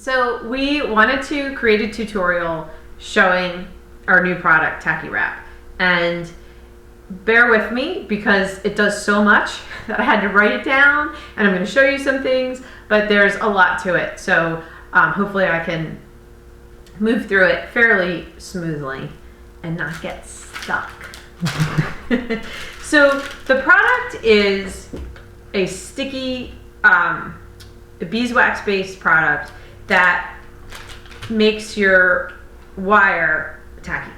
So we wanted to create a tutorial showing our new product, Tacky Wrap. And bear with me because it does so much that I had to write it down, and I'm going to show you some things, but there's a lot to it. So hopefully I can move through it fairly smoothly and not get stuck. So the product is a sticky beeswax based product that makes your wire tacky.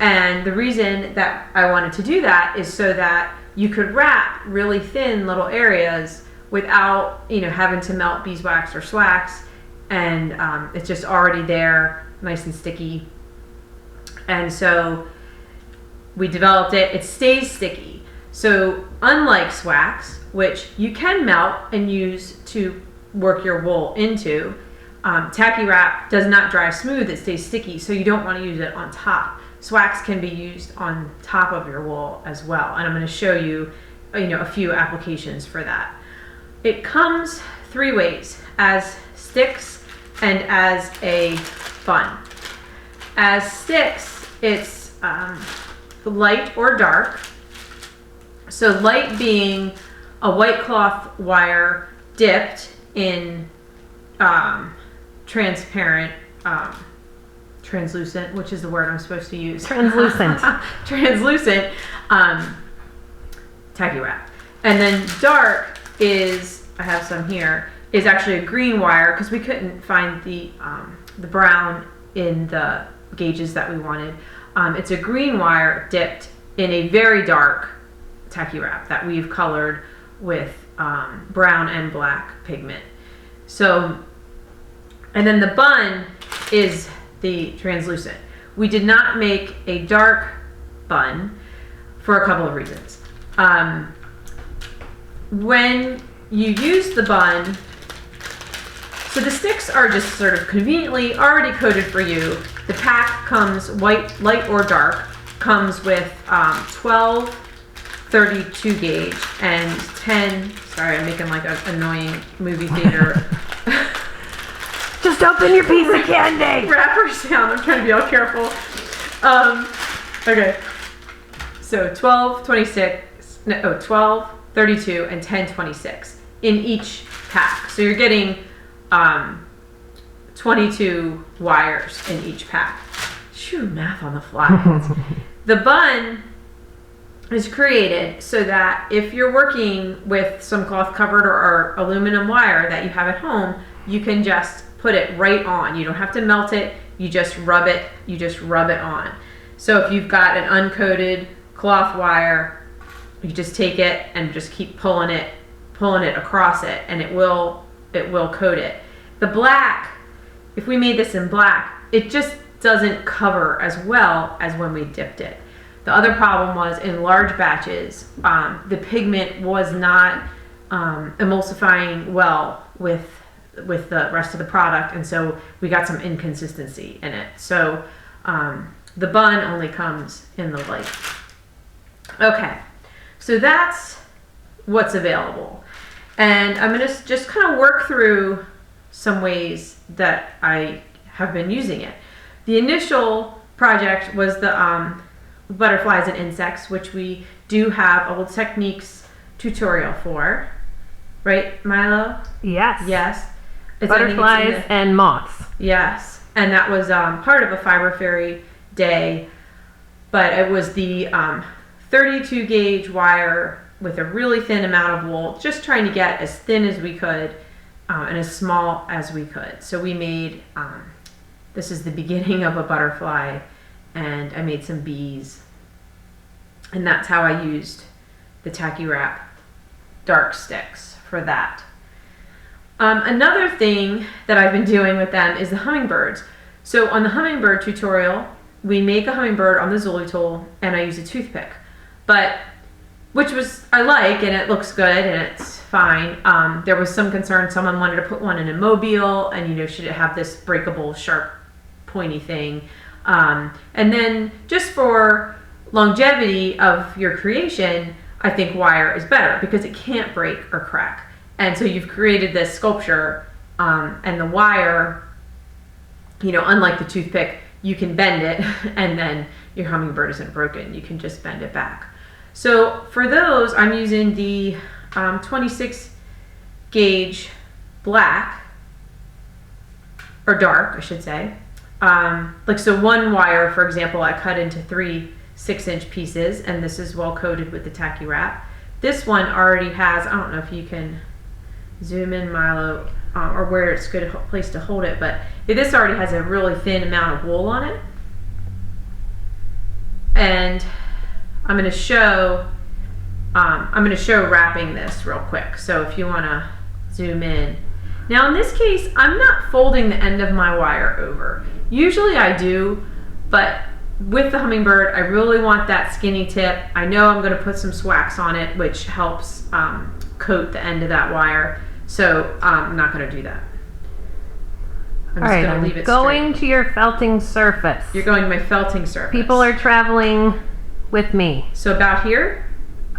And the reason that I wanted to do that is so that you could wrap really thin little areas without, having to melt beeswax or swax, and it's just already there, nice and sticky. And so we developed it. It stays sticky. So unlike swax, which you can melt and use to work your wool into, Tacky Wrap does not dry smooth. It stays sticky, so you don't want to use it on top. Swax can be used on top of your wool as well, and I'm going to show you, a few applications for that. It comes 3 ways: as sticks and as a bun. As sticks, it's light or dark. So light being a white cloth wire dipped in transparent, translucent, which is the word I'm supposed to use. Translucent. Translucent Tacky Wrap. And then dark is, I have some here, is actually a green wire because we couldn't find the brown in the gauges that we wanted. It's a green wire dipped in a very dark Tacky Wrap that we've colored with brown and black pigment. So, and then the bun is the translucent. We did not make a dark bun for a couple of reasons. When you use the bun, so the sticks are just sort of conveniently already coated for you. The pack comes white, light or dark, comes with 12 32 gauge and 10, sorry, I'm making like an annoying movie theater. Just open your piece of candy. Wrapper sound, I'm trying to be all careful. Okay, so 12, 32, and 10, 26 in each pack. So you're getting 22 wires in each pack. Shoo, math on the fly. The bun is created so that if you're working with some cloth covered or aluminum wire that you have at home, you can just put it right on. You don't have to melt it, you just rub it on. So if you've got an uncoated cloth wire, you just take it and just keep pulling it across it, and it will coat it. The black, if we made this in black, it just doesn't cover as well as when we dipped it. The other problem was in large batches, the pigment was not emulsifying well with the rest of the product, and so we got some inconsistency in it. So the bun only comes in the light. Okay, so that's what's available. And I'm going to just kind of work through some ways that I have been using it. The initial project was the butterflies and insects, which we do have a techniques tutorial for. Right, Milo? Yes. Yes. Butterflies and moths. Yes. And that was part of a Fiber Fairy day, but it was the 32 gauge wire with a really thin amount of wool, just trying to get as thin as we could and as small as we could. So we made, this is the beginning of a butterfly, and I made some bees, and that's how I used the Tacky Wrap dark sticks for that. Another thing that I've been doing with them is the hummingbirds. So on the hummingbird tutorial, we make a hummingbird on the Zulu tool, and I use a toothpick, which was, I like, and it looks good, and it's fine. There was some concern, someone wanted to put one in a mobile, and should it have this breakable, sharp, pointy thing? And then just for longevity of your creation, I think wire is better because it can't break or crack. And so you've created this sculpture, and the wire unlike the toothpick, you can bend it and then your hummingbird isn't broken. You can just bend it back. So for those, I'm using the 26 gauge black, or dark, I should say. So one wire, for example, I cut into 3 6-inch pieces, and this is well coated with the tacky wrap. This one already has, I don't know if you can zoom in, Milo, or where it's a good place to hold it, but this already has a really thin amount of wool on it. And I'm going to show wrapping this real quick. So if you want to zoom in. Now in this case, I'm not folding the end of my wire over. Usually I do, but with the hummingbird, I really want that skinny tip. I know I'm going to put some swax on it, which helps coat the end of that wire. So I'm not going to do that. I'm just going to leave it going straight. to your felting surface. You're going to my felting surface. People are traveling with me. So about here?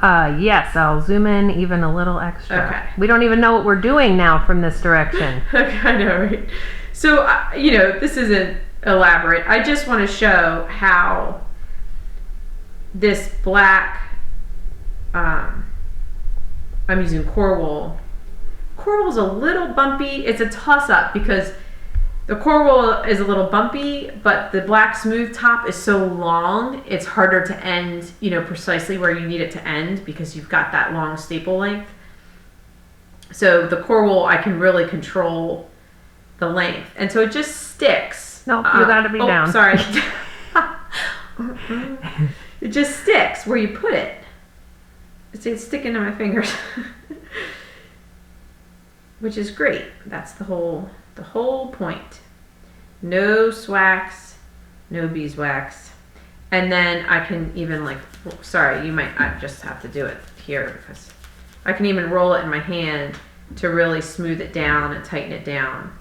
Yes, I'll zoom in even a little extra. Okay. We don't even know what we're doing now from this direction. Okay, I know, right? So, this isn't elaborate. I just want to show how this black, I'm using core wool. Core wool's a little bumpy. It's a toss-up because the core wool is a little bumpy, but the black smooth top is so long, it's harder to end, precisely where you need it to end because you've got that long staple length. So the core wool, I can really control the length. And so it just sticks. Nope, you gotta be down. Sorry. It just sticks where you put it. It's sticking to my fingers. Which is great. That's the whole point. No swax, no beeswax. And then I can even I just have to do it here because I can even roll it in my hand to really smooth it down and tighten it down.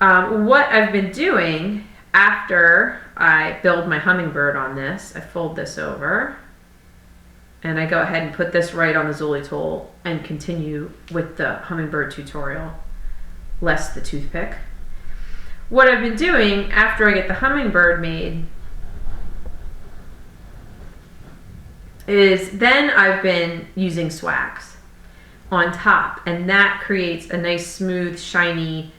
What I've been doing after I build my hummingbird on this, I fold this over and I go ahead and put this right on the Zuli tool and continue with the hummingbird tutorial, less the toothpick. What I've been doing after I get the hummingbird made is then I've been using swax on top, and that creates a nice smooth shiny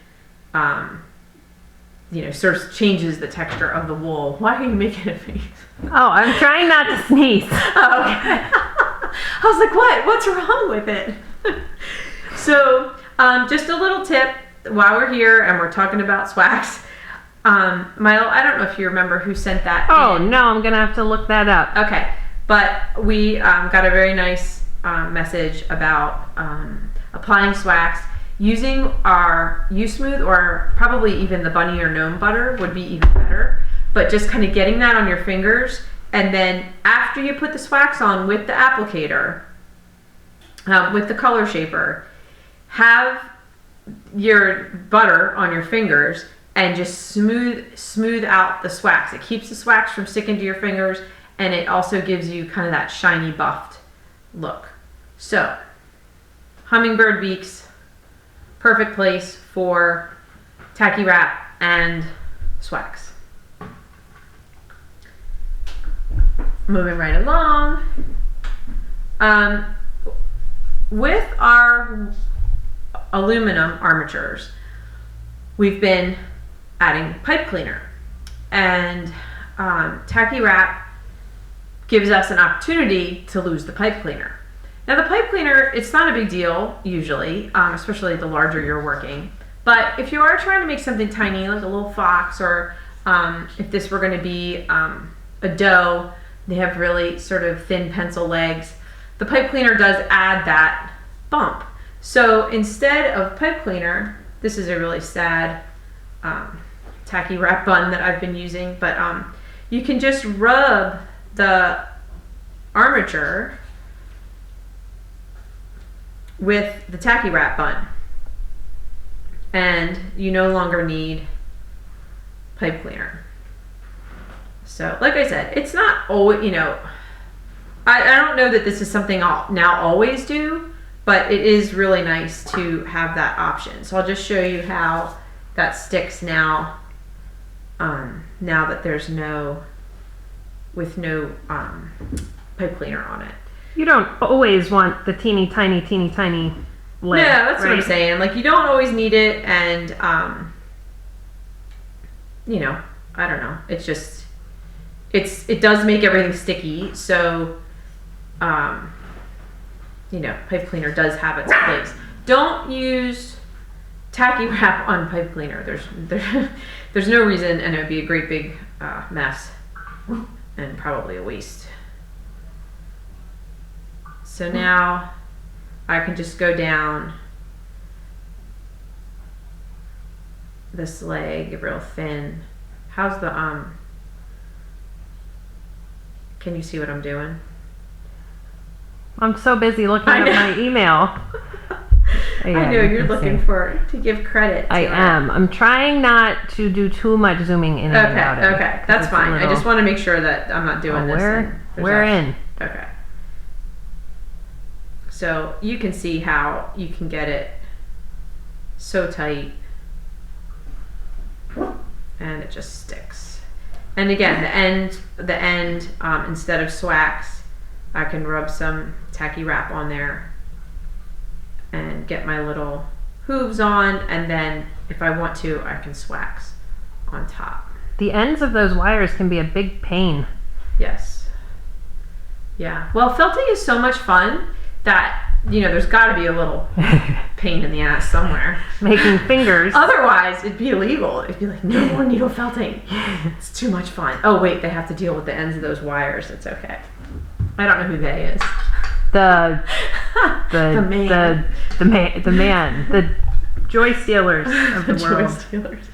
sort of changes the texture of the wool. Why are you making a face? Oh, I'm trying not to sneeze. Oh, okay. I was like, what? What's wrong with it? So, just a little tip while we're here and we're talking about swax. Milo, I don't know if you remember who sent that in. No, I'm going to have to look that up. Okay. But we got a very nice message about applying swax. Using our U-Smooth or probably even the bunny or gnome butter would be even better. But just kind of getting that on your fingers, and then after you put the swax on with the applicator, with the color shaper, have your butter on your fingers and just smooth out the swax. It keeps the swax from sticking to your fingers, and it also gives you kind of that shiny buffed look. So, hummingbird beaks, perfect place for tacky wrap and swax. Moving right along. With our aluminum armatures, we've been adding pipe cleaner, and tacky wrap gives us an opportunity to lose the pipe cleaner. Now the pipe cleaner, it's not a big deal usually, especially the larger you're working, but if you are trying to make something tiny like a little fox, or if this were going to be a doe, they have really sort of thin pencil legs, the pipe cleaner does add that bump. So instead of pipe cleaner, this is a really sad tacky wrap bun that I've been using, but you can just rub the armature with the tacky wrap bun, and you no longer need pipe cleaner. So like I said, it's not always, I don't know that this is something I'll now always do, but it is really nice to have that option. So I'll just show you how that sticks now. Now that there's no pipe cleaner on it. You don't always want the teeny tiny lid. No, that's what I'm right? saying. Like, you don't always need it, and I don't know. It's just it does make everything sticky, so pipe cleaner does have its place. Don't use tacky wrap on pipe cleaner. There's no reason, and it would be a great big mess and probably a waste. So now I can just go down this leg real thin. How's the can you see what I'm doing? I'm so busy looking at my email. I know you're looking to give credit to I am. I'm trying not to do too much zooming in and out of it. Okay, that's fine. I just want to make sure that I'm not doing this thing. We're in. Okay. So you can see how you can get it so tight and it just sticks. And again, the end, instead of swax, I can rub some tacky wrap on there and get my little hooves on, and then if I want to, I can swax on top. The ends of those wires can be a big pain. Yes. Yeah. Well, felting is so much fun that, there's got to be a little pain in the ass somewhere. Making fingers. Otherwise, it'd be illegal. It'd be like, no more needle felting. It's too much fun. Oh, wait, they have to deal with the ends of those wires. It's okay. I don't know who they is. The man. The man. The joy stealers of the world. Joy stealers.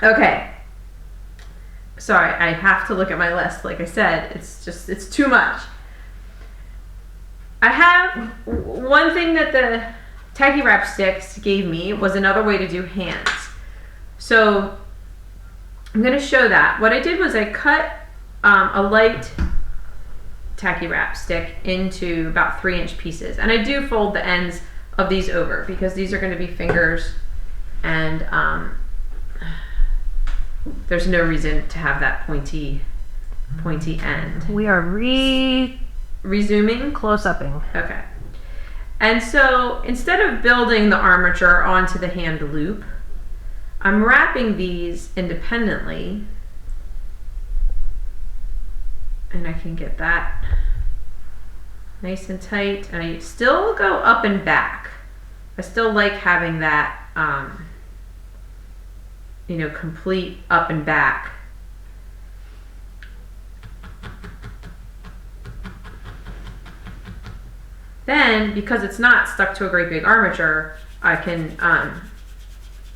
Okay. Sorry, I have to look at my list. Like I said, it's too much. I have one thing that the tacky wrap sticks gave me was another way to do hands. So I'm going to show that. What I did was I cut a light tacky wrap stick into about 3-inch pieces, and I do fold the ends of these over because these are going to be fingers, and there's no reason to have that pointy end. We are resuming, close-upping. Okay. And so instead of building the armature onto the hand loop, I'm wrapping these independently, and I can get that nice and tight, and I still go up and back. I still like having that complete up and back. Then, because it's not stuck to a great big armature, I can,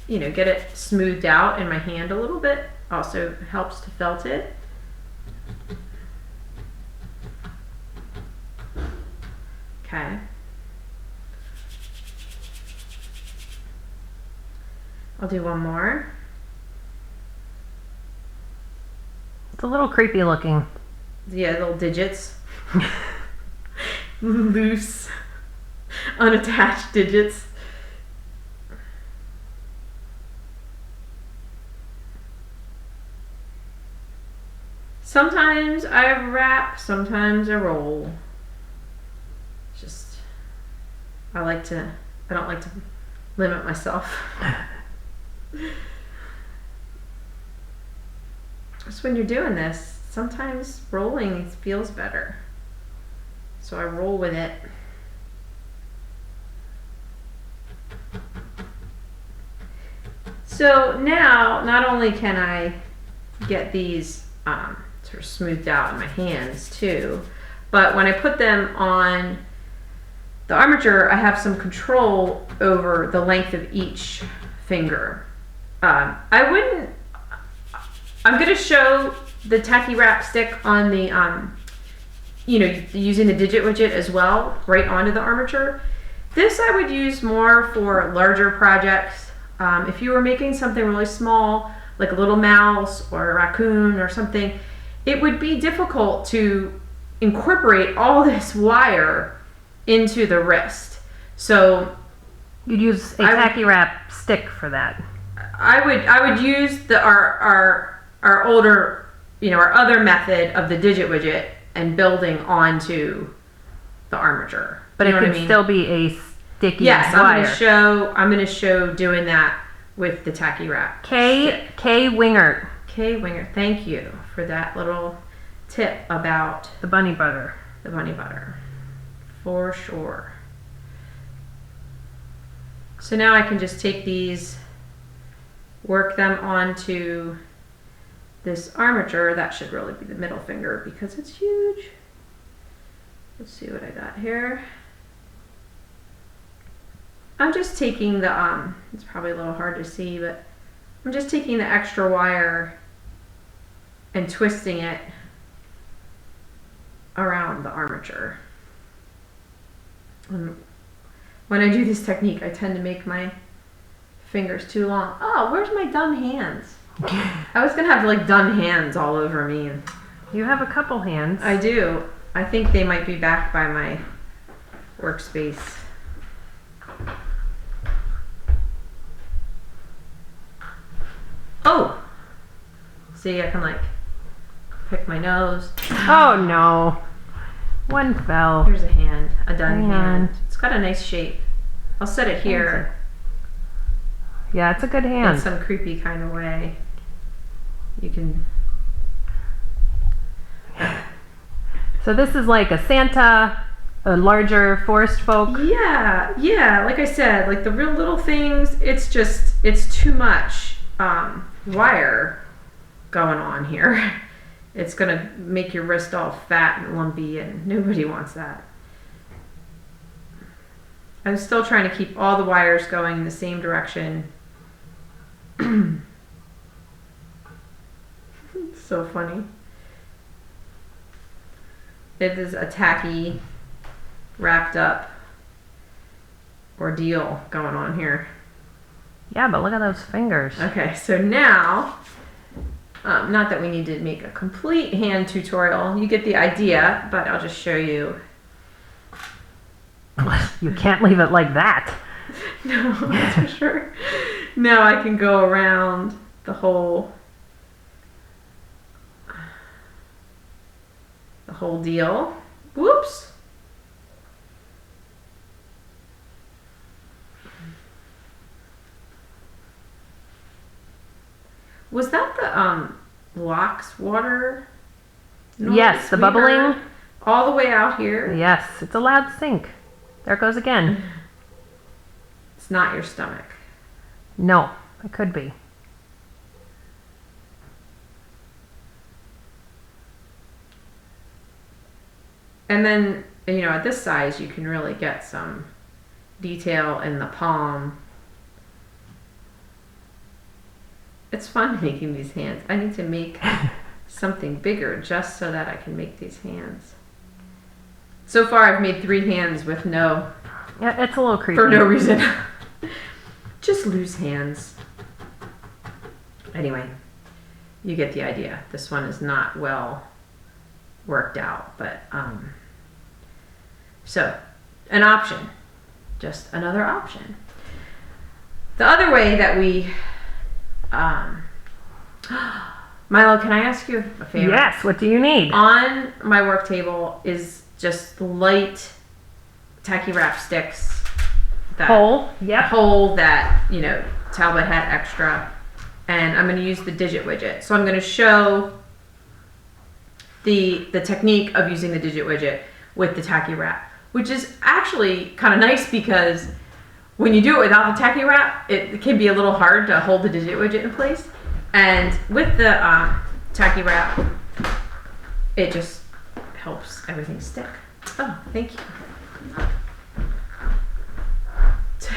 get it smoothed out in my hand a little bit. Also helps to felt it. Okay. I'll do one more. It's a little creepy looking. Yeah, little digits. Loose, unattached digits. Sometimes I wrap, sometimes I roll. I don't like to limit myself. Just when you're doing this, sometimes rolling feels better. So I roll with it. So now, not only can I get these sort of smoothed out in my hands too, but when I put them on the armature, I have some control over the length of each finger. I'm going to show the tacky wrap stick on the using the digit widget as well, right onto the armature. This I would use more for larger projects. If you were making something really small, like a little mouse or a raccoon or something, it would be difficult to incorporate all this wire into the wrist. So You'd use a tacky wrap stick for that. I would use our older, our other method of the digit widget and building onto the armature. But it could still be a sticky yes, wire. I'm gonna show doing that with the tacky wrap. K Wingert. K Winger, thank you for that little tip about the bunny butter. The bunny butter, for sure. So now I can just take these, work them onto this armature. That should really be the middle finger because it's huge. Let's see what I got here. I'm just taking the, it's probably a little hard to see, but I'm just taking the extra wire and twisting it around the armature. When I do this technique, I tend to make my fingers too long. Oh, where's my done hands? I was gonna have like done hands all over me. You have a couple hands. I do. I think they might be back by my workspace. Oh! See, I can like pick my nose. Oh no. One fell. Here's a hand, a done hand. It's got a nice shape. I'll set it here. Yeah, it's a good hand. In some creepy kind of way. You can. So this is like a Santa, a larger forest folk. Yeah, yeah. Like I said, like the real little things. It's too much wire going on here. It's gonna make your wrist all fat and lumpy, and nobody wants that. I'm still trying to keep all the wires going in the same direction. So funny. It is a tacky, wrapped up ordeal going on here. Yeah, but look at those fingers. Okay, so now, not that we need to make a complete hand tutorial. You get the idea, but I'll just show you. You can't leave it like that. No, that's for sure. Now I can go around the whole deal. Whoops. Was that the Locks water noise? Yes, the bubbling. All the way out here? Yes, it's a loud sink. There it goes again. It's not your stomach. No, it could be. And then, at this size, you can really get some detail in the palm. It's fun making these hands. I need to make something bigger just so that I can make these hands. So far, I've made 3 hands with no... Yeah, it's a little creepy. For no reason. Just loose hands. Anyway, you get the idea. This one is not well worked out, but so an option, just another option. The other way that we Milo, can I ask you a favor? Yes, what do you need? On my work table is just light tacky wrap sticks. Hole, yep. Hole that, Talbot had extra. And I'm going to use the digit widget. So I'm going to show the technique of using the digit widget with the tacky wrap, which is actually kind of nice because when you do it without the tacky wrap, it can be a little hard to hold the digit widget in place. And with the tacky wrap, it just helps everything stick. Oh, thank you.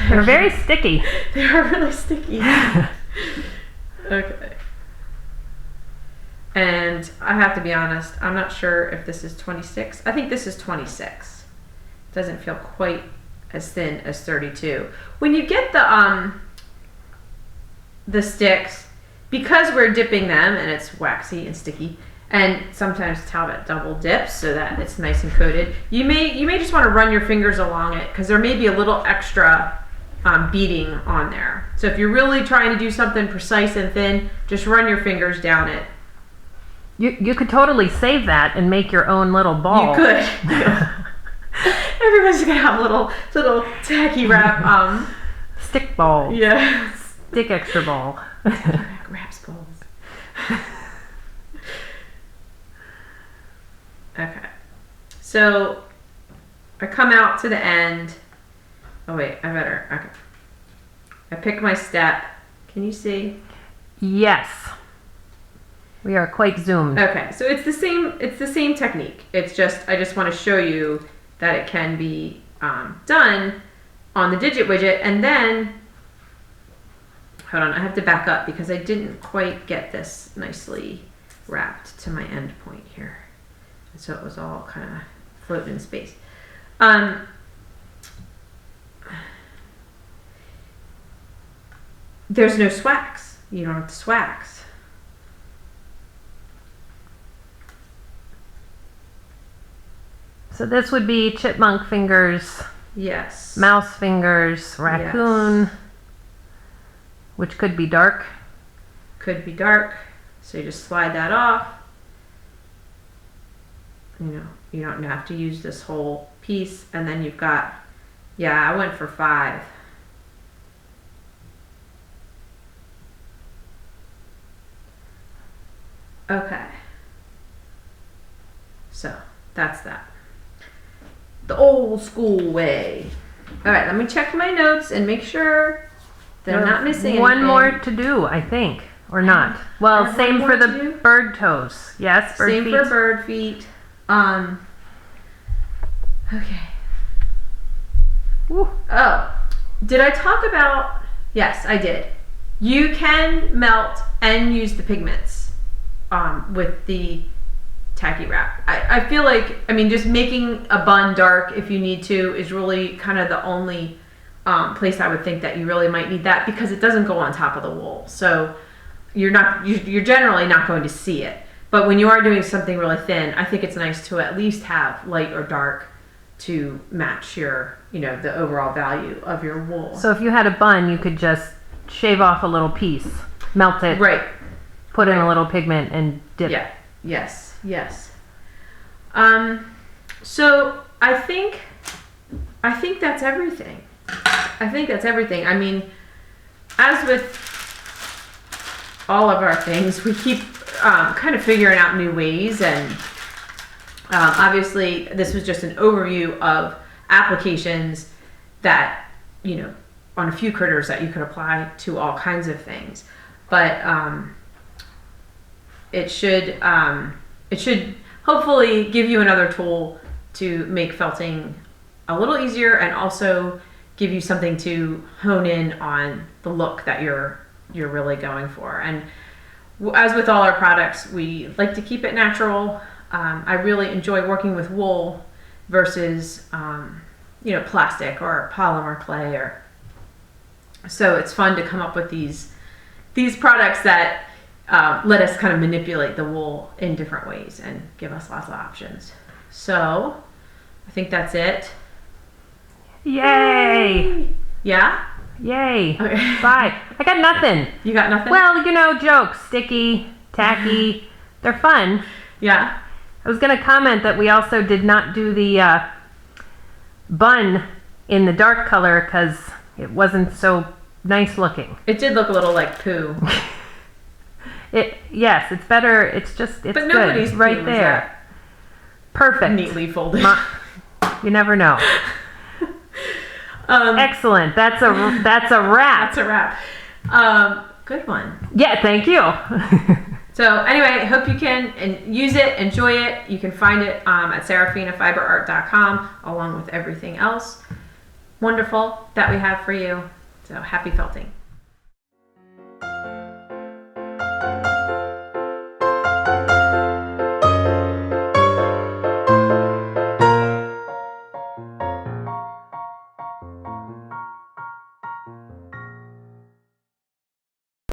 They're very sticky. They are really sticky. Okay. And I have to be honest, I'm not sure if this is 26. I think this is 26. Doesn't feel quite as thin as 32. When you get the sticks, because we're dipping them and it's waxy and sticky, and sometimes Talbot double dips so that it's nice and coated, you may just want to run your fingers along it because there may be a little extra beading on there. So if you're really trying to do something precise and thin, just run your fingers down it. You could totally save that and make your own little ball. You could. Everyone's gonna have little tacky wrap. Stick ball. Yeah. Stick extra ball. Wraps balls. Okay. So I come out to the end. Oh wait, okay. I pick my step. Can you see? Yes. We are quite zoomed. Okay, so it's the same technique. It's just, I just want to show you that it can be done on the digit widget. And then, hold on, I have to back up because I didn't quite get this nicely wrapped to my end point here. So it was all kind of floating in space. There's no swags. You don't have to swags. So this would be chipmunk fingers, Yes. mouse fingers, raccoon, which could be dark. Could be dark. So you just slide that off. You don't have to use this whole piece. And then you've got, I went for 5. Okay. So that's that. The old school way. All right, let me check my notes and make sure that I'm not missing one anything. more to do, I think, or not. Well, have same one for more the to do? bird toes. Yes, bird Same feet. for bird feet. Okay. Woo. Oh, did I talk about? Yes, I did. You can melt and use the pigments with the tacky wrap. I feel like, just making a bun dark if you need to is really kind of the only place I would think that you really might need that, because it doesn't go on top of the wool. So you're generally not going to see it. But when you are doing something really thin, I think it's nice to at least have light or dark to match your, the overall value of your wool. So if you had a bun, you could just shave off a little piece, melt it, Right. put in a little pigment, and dip. Yeah. Yes. So I think that's everything. As with all of our things, we keep kind of figuring out new ways, and obviously this was just an overview of applications that, on a few critters that you could apply to all kinds of things. But it should hopefully give you another tool to make felting a little easier, and also give you something to hone in on the look that you're really going for. And as with all our products, we like to keep it natural. I really enjoy working with wool versus plastic or polymer clay, so it's fun to come up with these products that let us kind of manipulate the wool in different ways and give us lots of options. So I think that's it. Yay! Yeah? Yay! Okay. Bye. I got nothing. You got nothing? Well, jokes, sticky, tacky, they're fun. Yeah. I was going to comment that we also did not do the bun in the dark color because it wasn't so nice looking. It did look a little like poo. Yes, it's better. It's But good. nobody's poo Right is there. that Perfect. neatly folded. You never know. Excellent. That's a wrap. That's a wrap. Good one. Yeah, thank you. So anyway, hope you can use it, enjoy it. You can find it at sarafinafiberart.com along with everything else wonderful that we have for you. So happy felting.